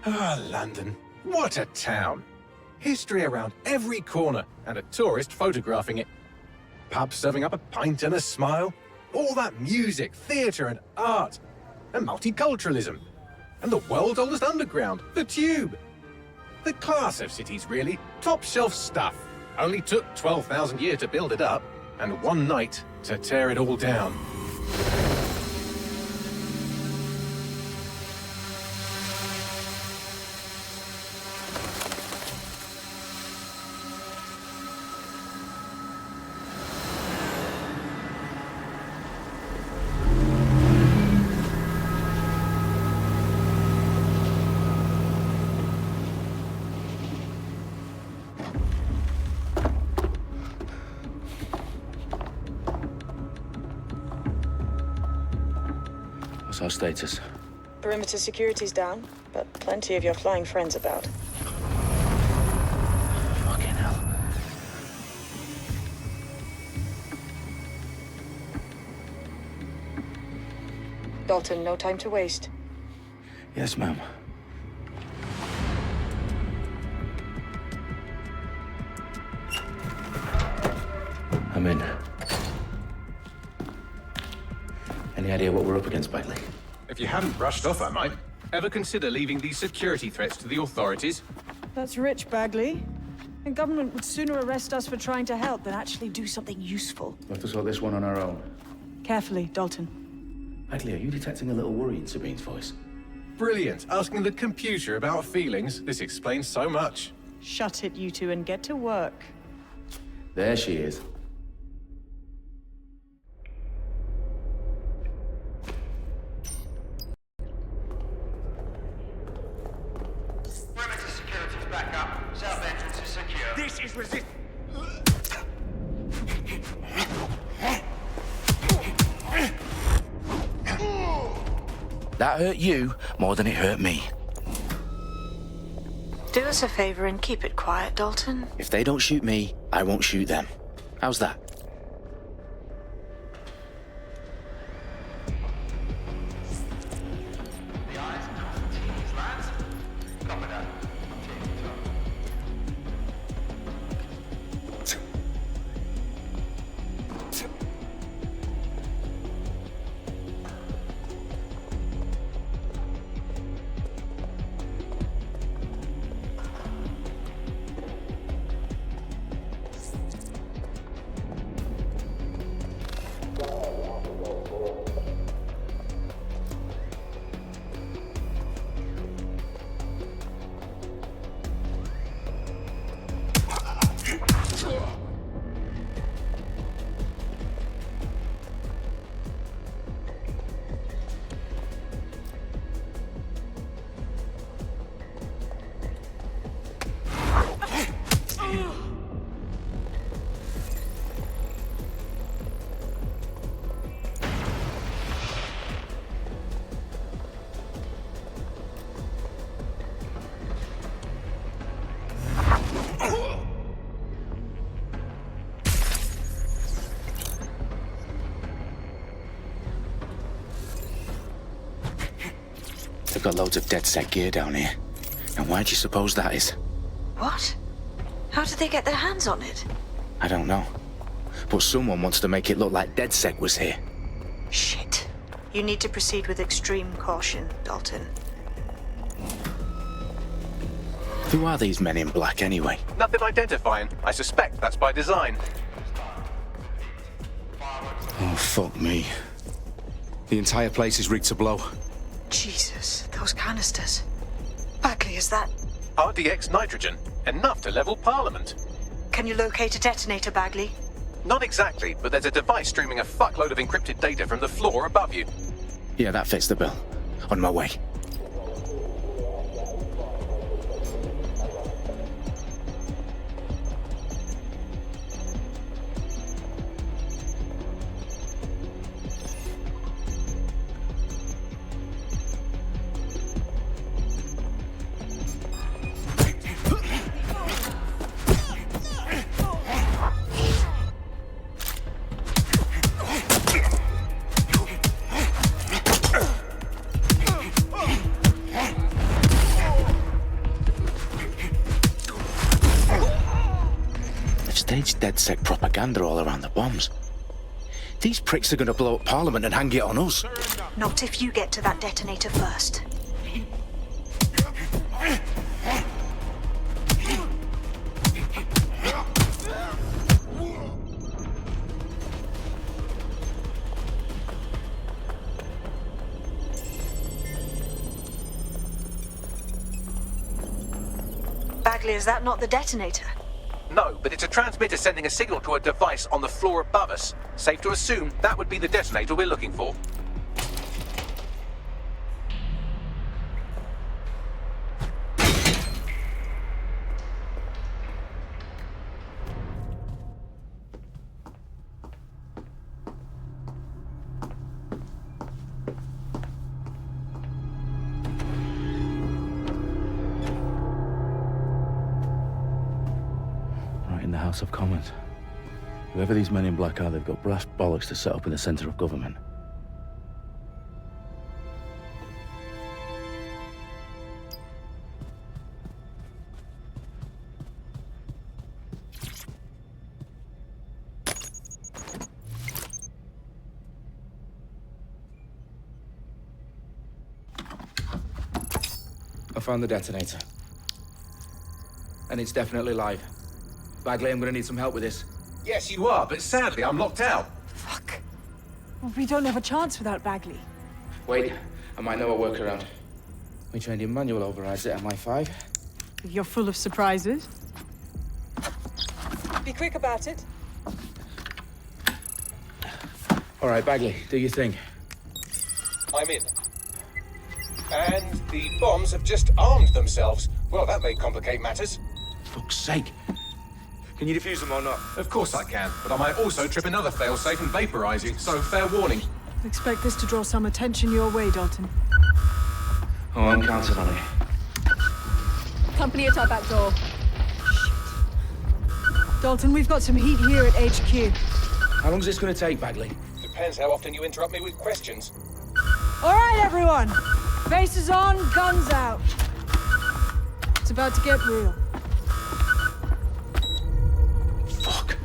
Ah, London. What a town. History around every corner, and a tourist photographing it. Pubs serving up a pint and a smile. All that music, theatre and art. And multiculturalism. And the world's oldest underground, the Tube. The class of cities, really. Top shelf stuff. Only took 12,000 years to build it up, and one night to tear it all down. What's our status? Perimeter security's down, but plenty of your flying friends about. Fucking hell. Dalton, no time to waste. Yes, ma'am. I'm in. Any idea what we're up against, Bagley? If you hadn't brushed off, I might. Ever consider leaving these security threats to the authorities? That's rich, Bagley. The government would sooner arrest us for trying to help than actually do something useful. We'll have to sort this one on our own. Carefully, Dalton. Bagley, are you detecting a little worry in Sabine's voice? Brilliant. Asking the computer about feelings. This explains so much. Shut it, you two, and get to work. There she is. Perimeter security's back up. South entrance is secure. This is resist. That hurt you more than it hurt me. Do us a favor and keep it quiet, Dalton. If they don't shoot me, I won't shoot them. How's that? The eyes across the T's, lads. Copy that. They've got loads of DedSec gear down here. And why do you suppose that is? What? How did they get their hands on it? I don't know. But someone wants to make it look like DedSec was here. Shit. You need to proceed with extreme caution, Dalton. Who are these men in black anyway? Nothing identifying. I suspect that's by design. Oh, fuck me. The entire place is rigged to blow. Jesus, those canisters. Bagley, is that... RDX nitrogen. Enough to level Parliament. Can you locate a detonator, Bagley? Not exactly, but there's a device streaming a fuckload of encrypted data from the floor above you. Yeah, that fits the bill. On my way. Staged DedSec propaganda all around the bombs. These pricks are going to blow up Parliament and hang it on us. Not if you get to that detonator first. Bagley, is that not the detonator? No, but it's a transmitter sending a signal to a device on the floor above us. Safe to assume that would be the detonator we're looking for. In the House of Commons. Whoever these men in black are, they've got brass bollocks to set up in the centre of government. I found the detonator. And it's definitely live. Bagley, I'm gonna need some help with this. Yes, you are, but sadly I'm locked out. Fuck. Well, we don't have a chance without Bagley. Wait, I might know a workaround. We trained in manual overrides at MI5. You're full of surprises. Be quick about it. All right, Bagley, do your thing. I'm in. And the bombs have just armed themselves. Well, that may complicate matters. Fuck's sake. Can you defuse them or not? Of course I can, but I might also trip another failsafe and vaporize you, so fair warning. Expect this to draw some attention your way, Dalton. Oh, I'm counting on it. Company at our back door. Dalton, we've got some heat here at HQ. How long's this gonna take, Bagley? Depends how often you interrupt me with questions. All right, everyone. Faces on, guns out. It's about to get real. Fuck.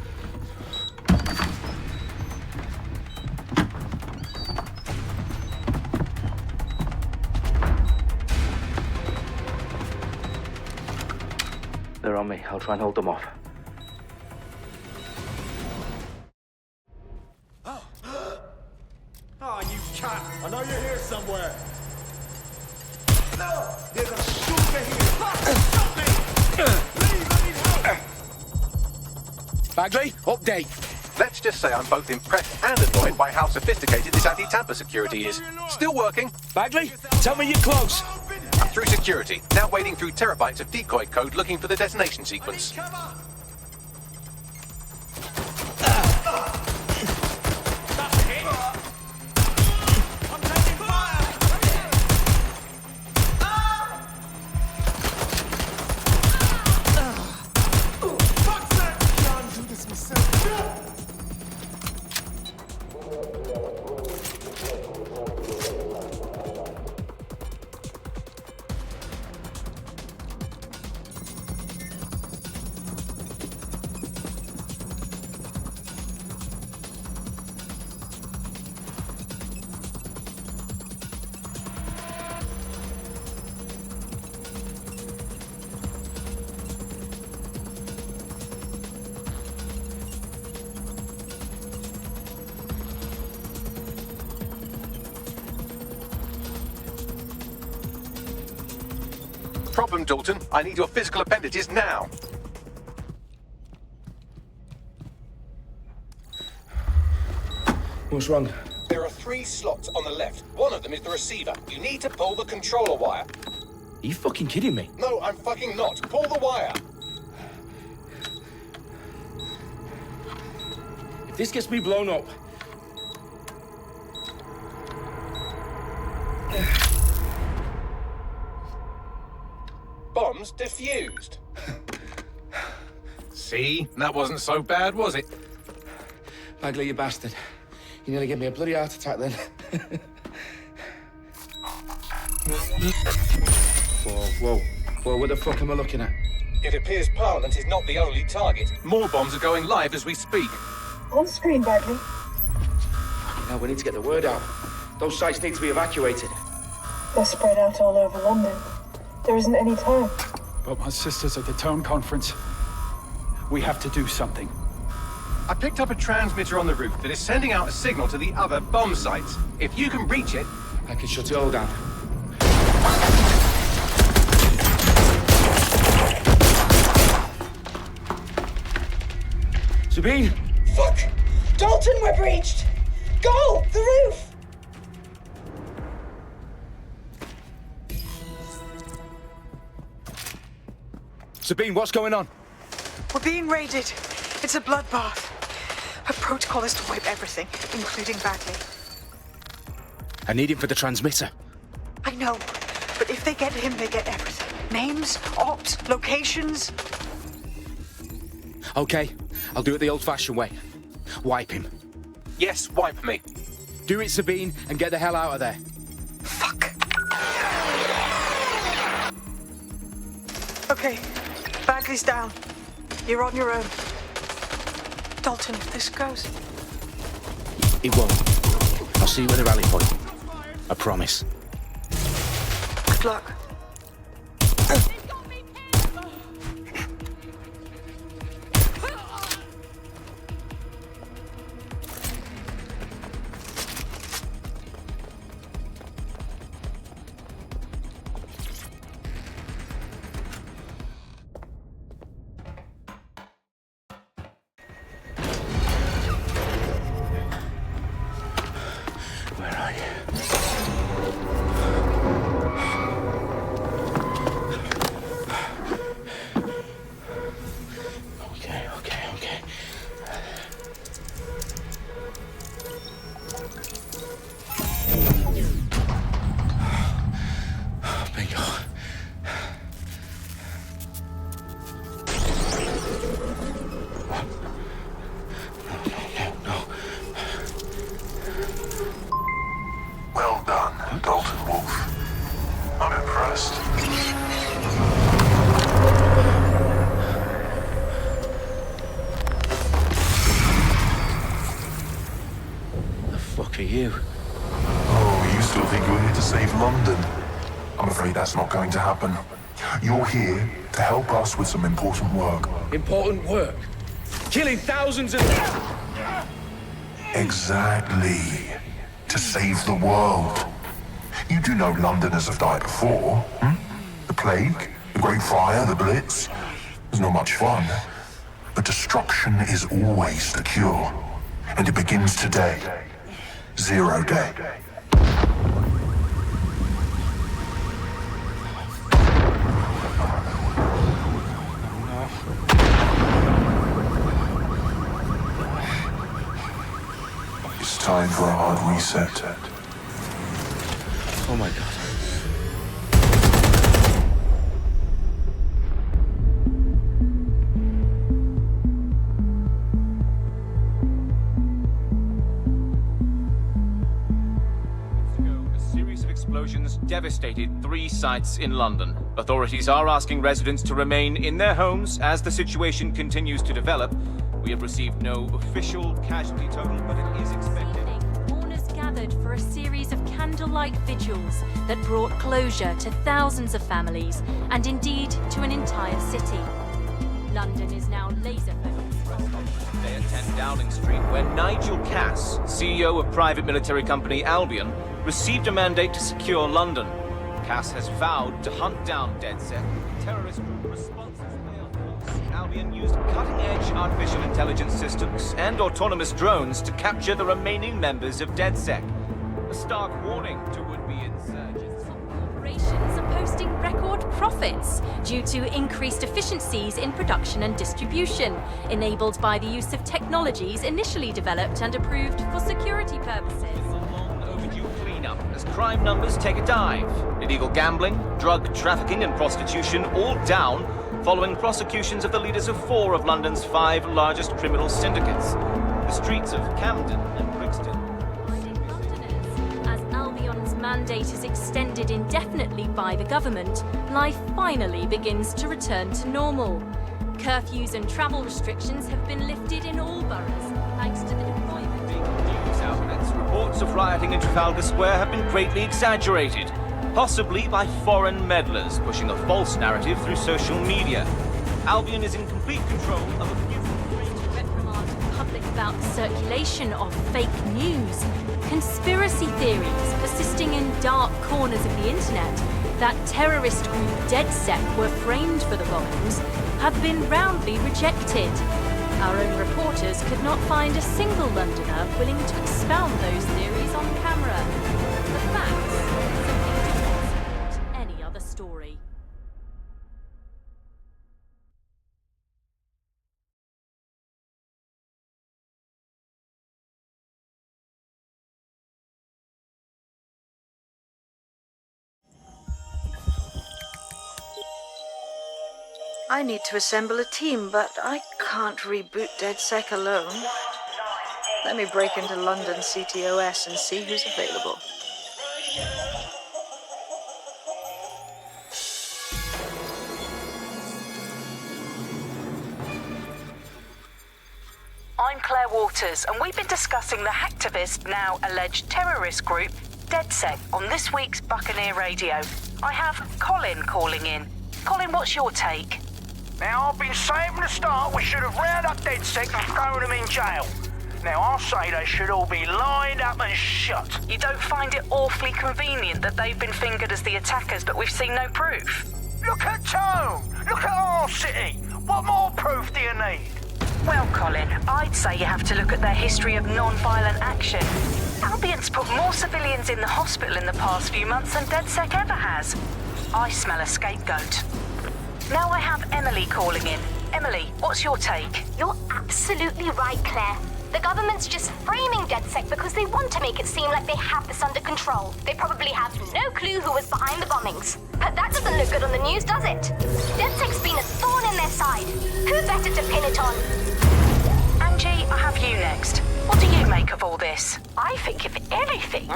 They're on me. I'll try and hold them off. Oh, you cat! I know you're here somewhere. No! There's a shooter here! Stop me! Please, I need help! Bagley, update. Let's just say I'm both impressed and annoyed by how sophisticated this anti-tamper security is. Still working. Bagley, tell me you're close. I'm through security, now wading through terabytes of decoy code looking for the detonation sequence. Problem, Dalton. I need your physical appendages now. What's wrong? There are 3 slots on the left. One of them is the receiver. You need to pull the controller wire. Are you fucking kidding me? No, I'm fucking not. Pull the wire. If this gets me blown up... Bombs defused. See? That wasn't so bad, was it? Bagley, you bastard. You nearly gave me a bloody heart attack then. Whoa, what the fuck am I looking at? It appears Parliament is not the only target. More bombs are going live as we speak. On screen, Bagley. Now we need to get the word out. Those sites need to be evacuated. They're spread out all over London. There isn't any time. But my sister's at the town conference. We have to do something. I picked up a transmitter on the roof that is sending out a signal to the other bomb sites. If you can reach it... I can shut it all down. Sabine! Fuck! Dalton, we're breached! Go! The roof! Sabine, what's going on? We're being raided. It's a bloodbath. Her protocol is to wipe everything, including Bagley. I need him for the transmitter. I know, but if they get him, they get everything. Names, ops, locations. Okay, I'll do it the old-fashioned way. Wipe him. Yes, wipe me. Do it, Sabine, and get the hell out of there. Fuck. Okay, Bagley's down. You're on your own. Dalton, if this goes... It won't. I'll see you at the rally point. I promise. Good luck. Where are you? Okay. Bingo. No. Well done, Dalton Wolf. I'm impressed. The fuck are you? Oh, you still think you're here to save London? I'm afraid that's not going to happen. You're here to help us with some important work. Important work. Killing thousands of... Exactly. To save the world. You do know Londoners have died before, hmm? The Plague, the Great Fire, the Blitz. It's not much fun. But destruction is always the cure. And it begins today. Zero Day. It's time for a hard reset. Oh my God. A series of explosions devastated 3 sites in London. Authorities are asking residents to remain in their homes as the situation continues to develop. We have received no official casualty total, but it is expected. Mourners gathered for a series of candlelight vigils that brought closure to thousands of families and indeed to an entire city. London is now laser-focused. Today at 10 Dowling Street, where Nigel Cass, CEO of private military company Albion, received a mandate to secure London. Cass has vowed to hunt down DedSec. Terrorist group responses may of course out Albion used cutting-edge artificial intelligence systems and autonomous drones to capture the remaining members of DedSec. A stark warning to would-be insurgents. Corporations are posting record profits due to increased efficiencies in production and distribution, enabled by the use of technologies initially developed and approved for security purposes. A long overdue cleanup as crime numbers take a dive. Illegal gambling, drug trafficking and prostitution all down following prosecutions of the leaders of 4 of London's 5 largest criminal syndicates. The streets of Camden and Brixton. Reminding Londoners, as Albion's mandate is extended indefinitely by the government, life finally begins to return to normal. Curfews and travel restrictions have been lifted in all boroughs, thanks to the deployment. News outlets, reports of rioting in Trafalgar Square have been greatly exaggerated, possibly by foreign meddlers pushing a false narrative through social media. Albion is in complete control of a few Reprimand the public about the circulation of fake news, conspiracy theories persisting in dark corners of the internet that terrorist group DedSec were framed for the bombings have been roundly rejected. Our own reporters could not find a single Londoner willing to expound those theories on camera. The facts simply do not support any other story. I need to assemble a team, but I can't reboot DedSec alone. Let me break into London CTOS and see who's available. I'm Claire Waters, and we've been discussing the hacktivist, now alleged terrorist group, DedSec, on this week's Buccaneer Radio. I have Colin calling in. Colin, what's your take? Now, I've been saying from the start we should have rounded up DedSec and thrown them in jail. Now, I'll say they should all be lined up and shot. You don't find it awfully convenient that they've been fingered as the attackers, but we've seen no proof? Look at Tone! Look at our city! What more proof do you need? Well, Colin, I'd say you have to look at their history of non-violent action. Albion's put more civilians in the hospital in the past few months than DedSec ever has. I smell a scapegoat. Now I have Emily calling in. Emily, what's your take? You're absolutely right, Claire. The government's just framing DedSec because they want to make it seem like they have this under control. They probably have no clue who was behind the bombings. But that doesn't look good on the news, does it? DedSec's been a thorn in their side. Who better to pin it on? Angie, I have you next. What do you make of all this? I think, if anything,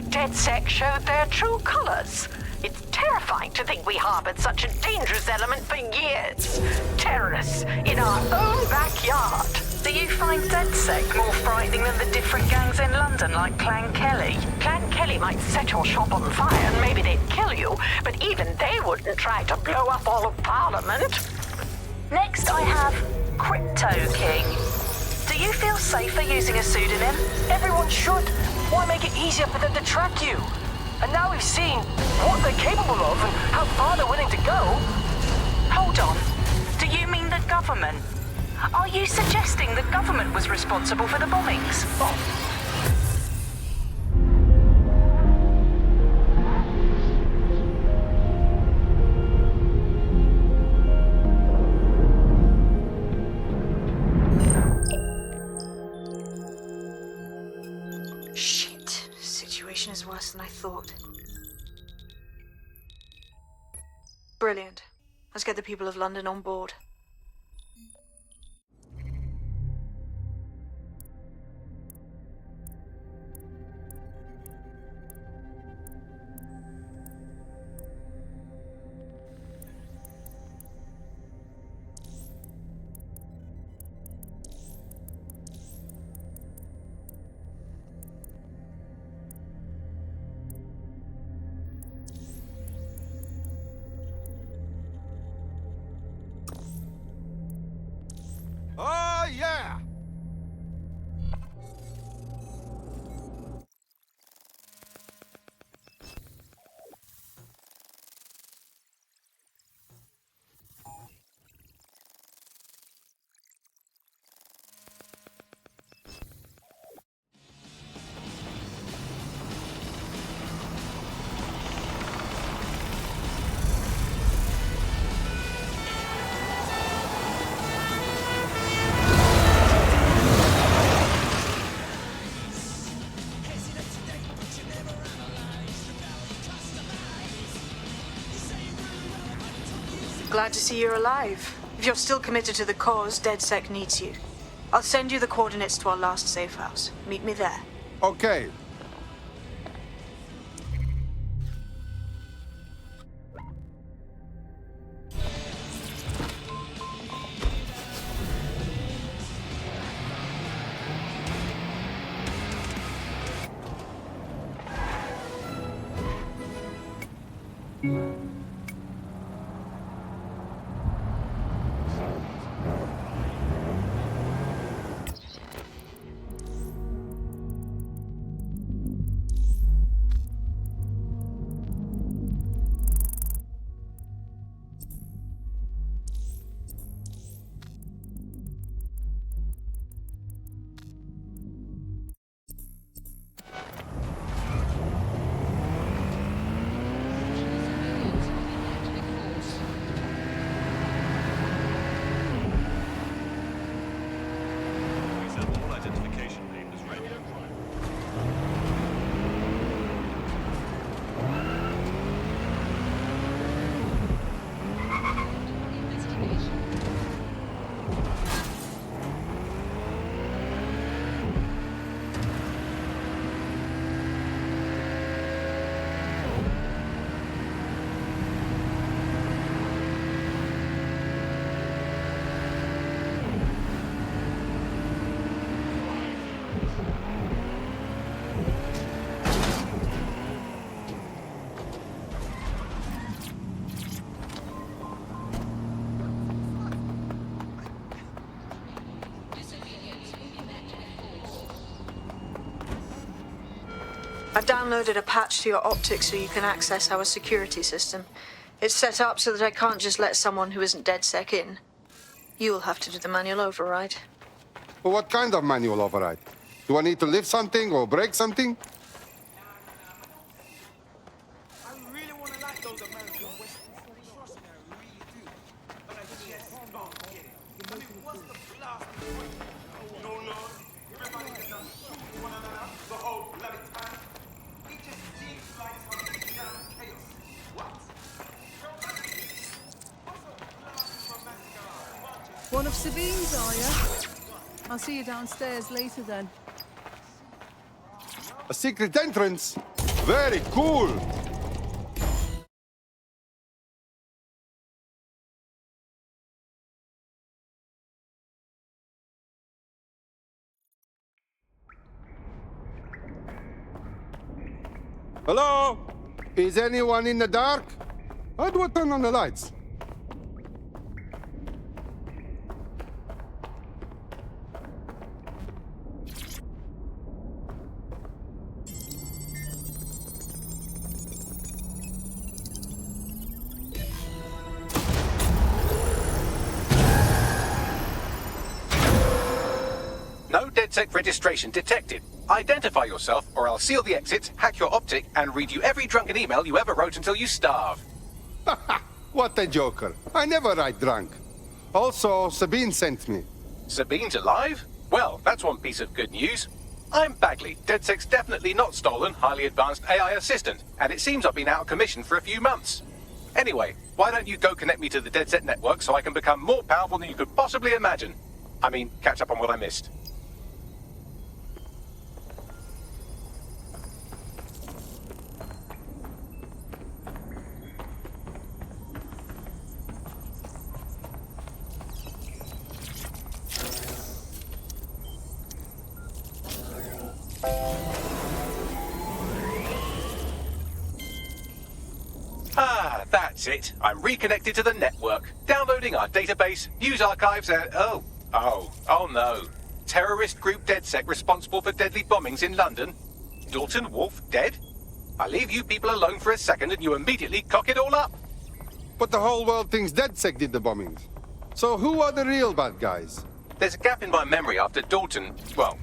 DedSec showed their true colors. It's terrifying to think we harbored such a dangerous element for years. Terrorists in our own backyard. Do you find DedSec more frightening than the different gangs in London, like Clan Kelly? Clan Kelly might set your shop on fire and maybe they'd kill you, but even they wouldn't try to blow up all of Parliament. Next, I have Crypto King. Do you feel safer using a pseudonym? Everyone should. Why make it easier for them to track you? And now we've seen what they're capable of and how far they're willing to go. Hold on. Do you mean the government? Are you suggesting the government was responsible for the bombings? Shit. Situation is worse than I thought. Brilliant. Let's get the people of London on board. Glad to see you're alive. If you're still committed to the cause, DedSec needs you. I'll send you the coordinates to our last safe house. Meet me there. Okay. I've downloaded a patch to your optics so you can access our security system. It's set up so that I can't just let someone who isn't DedSec in. You'll have to do the manual override. Well, what kind of manual override? Do I need to lift something or break something? One of Sabine's, are you? I'll see you downstairs later then. A secret entrance? Very cool! Hello? Is anyone in the dark? How do I turn on the lights? No DedSec registration detected. Identify yourself, or I'll seal the exits, hack your optic, and read you every drunken email you ever wrote until you starve. What a joker. I never write drunk. Also, Sabine sent me. Sabine's alive? Well, that's one piece of good news. I'm Bagley, DedSec's definitely not stolen, highly advanced AI assistant, and it seems I've been out of commission for a few months. Anyway, why don't you go connect me to the DedSec network so I can become more powerful than you could possibly imagine? I mean, catch up on what I missed. Ah, that's it. I'm reconnected to the network, downloading our database, news archives, and oh no. Terrorist group DedSec responsible for deadly bombings in London? Dalton Wolf dead? I leave you people alone for a second and you immediately cock it all up. But the whole world thinks DedSec did the bombings. So who are the real bad guys? There's a gap in my memory after Dalton, well,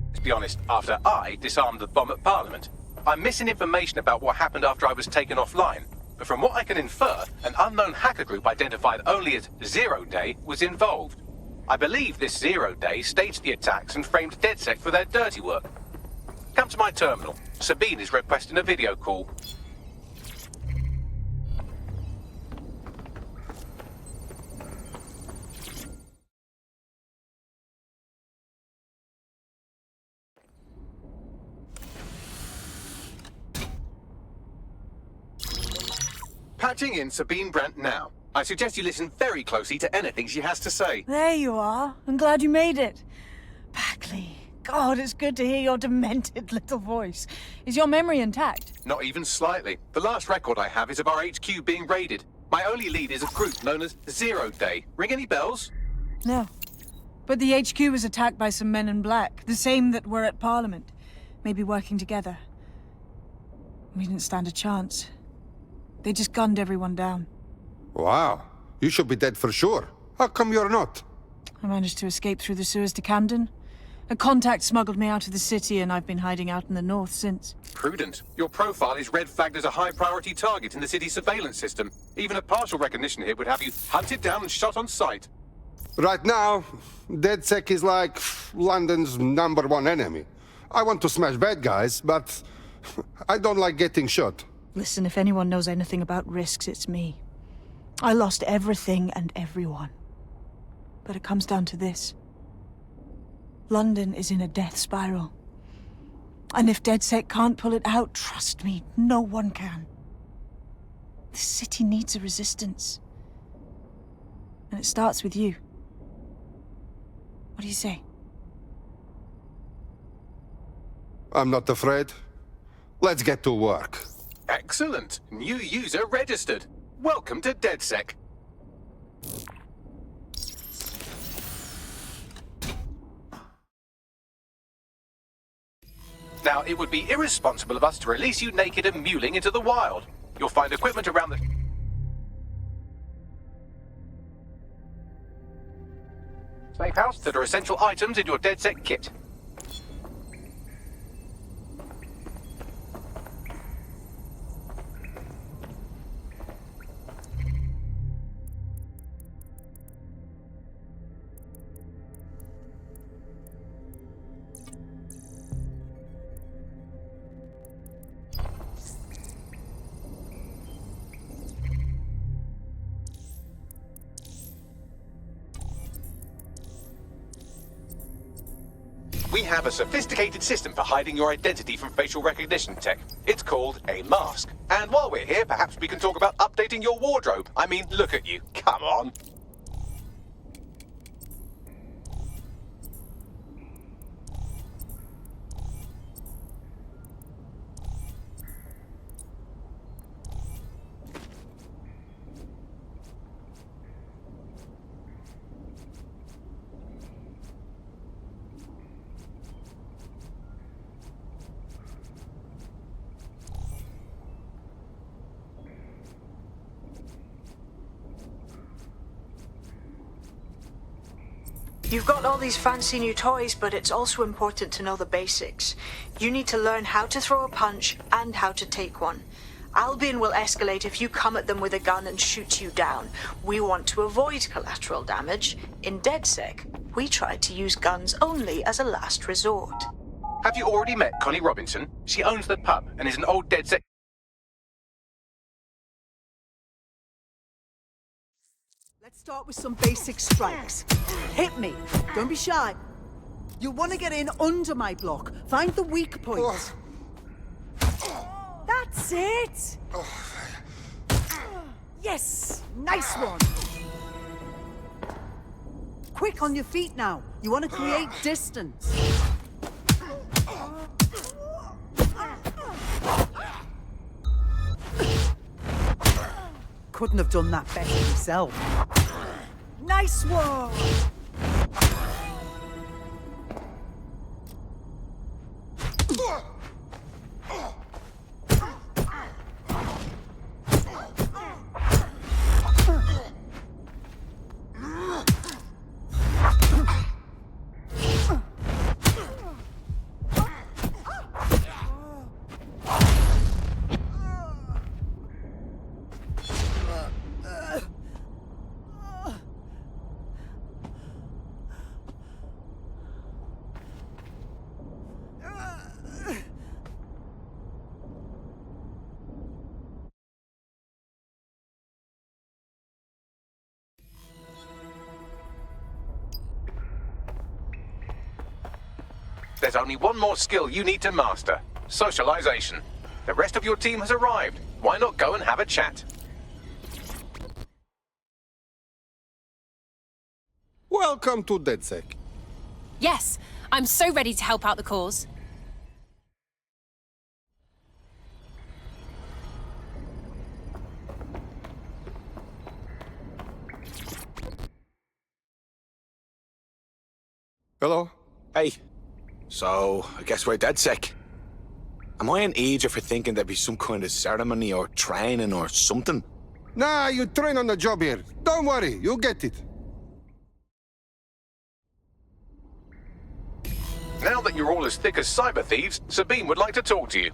let's be honest, after I disarmed the bomb at Parliament. I'm missing information about what happened after I was taken offline, but from what I can infer, an unknown hacker group identified only as Zero Day was involved. I believe this Zero Day staged the attacks and framed DedSec for their dirty work. Come to my terminal. Sabine is requesting a video call. Patching in Sabine Brandt now. I suggest you listen very closely to anything she has to say. There you are. I'm glad you made it. Bagley. God, it's good to hear your demented little voice. Is your memory intact? Not even slightly. The last record I have is of our HQ being raided. My only lead is a group known as Zero Day. Ring any bells? No. But the HQ was attacked by some men in black, the same that were at Parliament. Maybe working together. We didn't stand a chance. They just gunned everyone down. Wow. You should be dead for sure. How come you're not? I managed to escape through the sewers to Camden. A contact smuggled me out of the city, and I've been hiding out in the north since. Prudent. Your profile is red flagged as a high-priority target in the city's surveillance system. Even a partial recognition hit would have you hunted down and shot on sight. Right now, DedSec is like London's #1 enemy. I want to smash bad guys, but I don't like getting shot. Listen, if anyone knows anything about risks, it's me. I lost everything and everyone. But it comes down to this. London is in a death spiral. And if DedSec can't pull it out, trust me, no one can. This city needs a resistance. And it starts with you. What do you say? I'm not afraid. Let's get to work. Excellent. New user registered. Welcome to DedSec. Now, it would be irresponsible of us to release you naked and mewling into the wild. You'll find equipment around the... safe house that are essential items in your DedSec kit. We have a sophisticated system for hiding your identity from facial recognition tech. It's called a mask. And while we're here, perhaps we can talk about updating your wardrobe. I mean, look at you. Come on. You've got all these fancy new toys, but it's also important to know the basics. You need to learn how to throw a punch and how to take one. Albion will escalate if you come at them with a gun and shoot you down. We want to avoid collateral damage. In DedSec, we try to use guns only as a last resort. Have you already met Connie Robinson? She owns the pub and is an old DedSec... Let's start with some basic strikes. Hit me. Don't be shy. You want to get in under my block. Find the weak point. That's it. Yes. Nice one. Quick on your feet now. You want to create distance. Couldn't have done that better yourself. Nice one! There's only one more skill you need to master. Socialization. The rest of your team has arrived. Why not go and have a chat? welcome to DedSec. Yes, I'm so ready to help out the cause. Hello? Hey. So, I guess we're DedSec. Am I an idiot for thinking there'd be some kind of ceremony or training or something? Nah, you train on the job here. Don't worry, you'll get it. Now that you're all as thick as cyber thieves, Sabine would like to talk to you.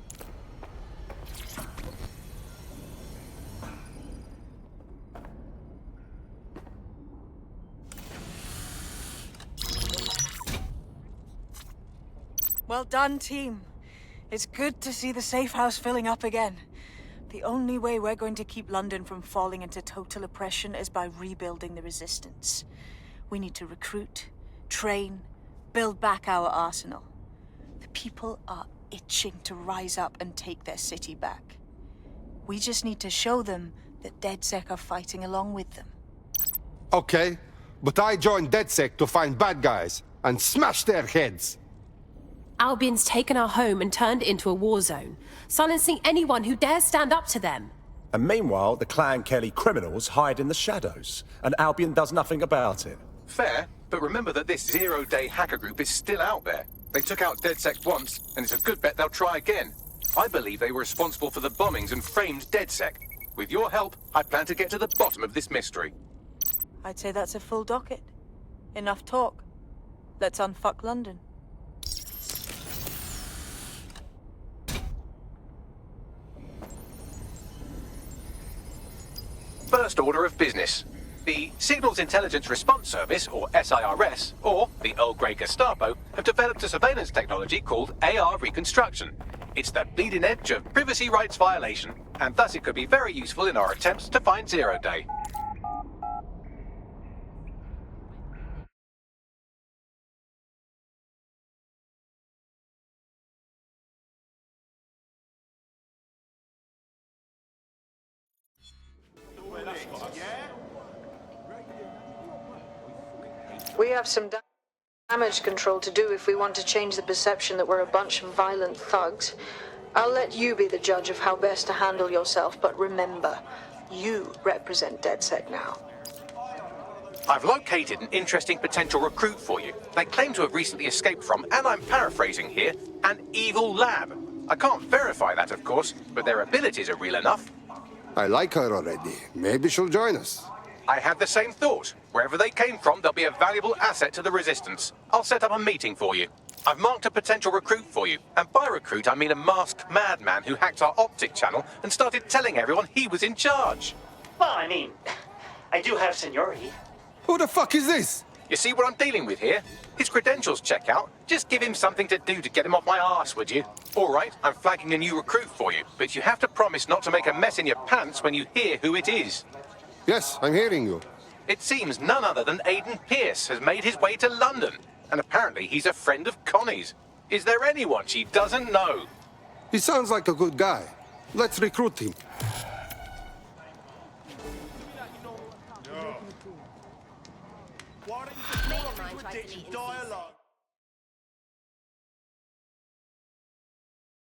Well done, team. It's good to see the safe house filling up again. The only way we're going to keep London from falling into total oppression is by rebuilding the resistance. We need to recruit, train, build back our arsenal. The people are itching to rise up and take their city back. We just need to show them that DedSec are fighting along with them. Okay, but I joined DedSec to find bad guys and smash their heads. Albion's taken our home and turned it into a war zone, silencing anyone who dares stand up to them. And meanwhile, the Clan Kelly criminals hide in the shadows, and Albion does nothing about it. Fair, but remember that this zero-day hacker group is still out there. They took out DedSec once, and it's a good bet they'll try again. I believe they were responsible for the bombings and framed DedSec. With your help, I plan to get to the bottom of this mystery. I'd say that's a full docket. Enough talk. Let's unfuck London. First order of business. The Signals Intelligence Response Service, or SIRS, or the Earl Grey Gestapo, have developed a surveillance technology called AR Reconstruction. It's the bleeding edge of privacy rights violation, and thus it could be very useful in our attempts to find Zero Day. We have some damage control to do if we want to change the perception that we're a bunch of violent thugs. I'll let you be the judge of how best to handle yourself, but remember, you represent DedSec now. I've located an interesting potential recruit for you. They claim to have recently escaped from, and I'm paraphrasing here, an evil lab. I can't verify that, of course, but their abilities are real enough. I like her already. Maybe she'll join us. I had the same thought. Wherever they came from, they'll be a valuable asset to the Resistance. I'll set up a meeting for you. I've marked a potential recruit for you. And by recruit, I mean a masked madman who hacked our optic channel and started telling everyone he was in charge. Well, I mean, I do have seniority. Who the fuck is this? You see what I'm dealing with here? His credentials check out. Just give him something to do to get him off my arse, would you? All right, I'm flagging a new recruit for you, but you have to promise not to make a mess in your pants when you hear who it is. Yes, I'm hearing you. It seems none other than Aiden Pierce has made his way to London, and apparently he's a friend of Connie's. Is there anyone she doesn't know? He sounds like a good guy. Let's recruit him. Why don't you just call off your ridiculous dialogue?